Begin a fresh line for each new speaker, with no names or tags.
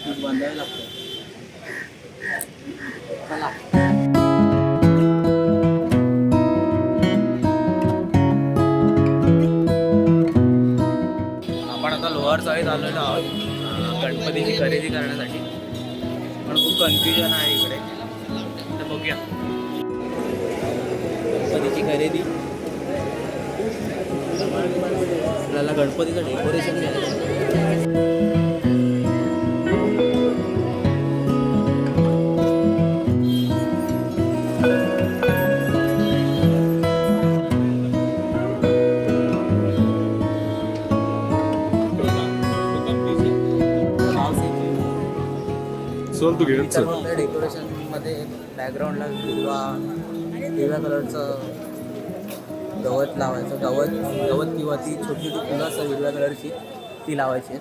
बांधावे लागतं. चला. आपण आता लोअर चाळीत आलेलो आहोत गणपतीची खरेदी करण्यासाठी. पण खूप कन्फ्युजन आहे इकडे, तर बघूया. गणपतीची खरेदी, आपल्याला गणपतीचं डेकोरेशन घ्यायचं. डेकोरेशन मध्ये बॅकग्राऊंडला हिरव्या कलरचं गवत लावायचं. गवत किंवा ती छोटी छोटी फुलं असतात हिरव्या कलरची, ती लावायची.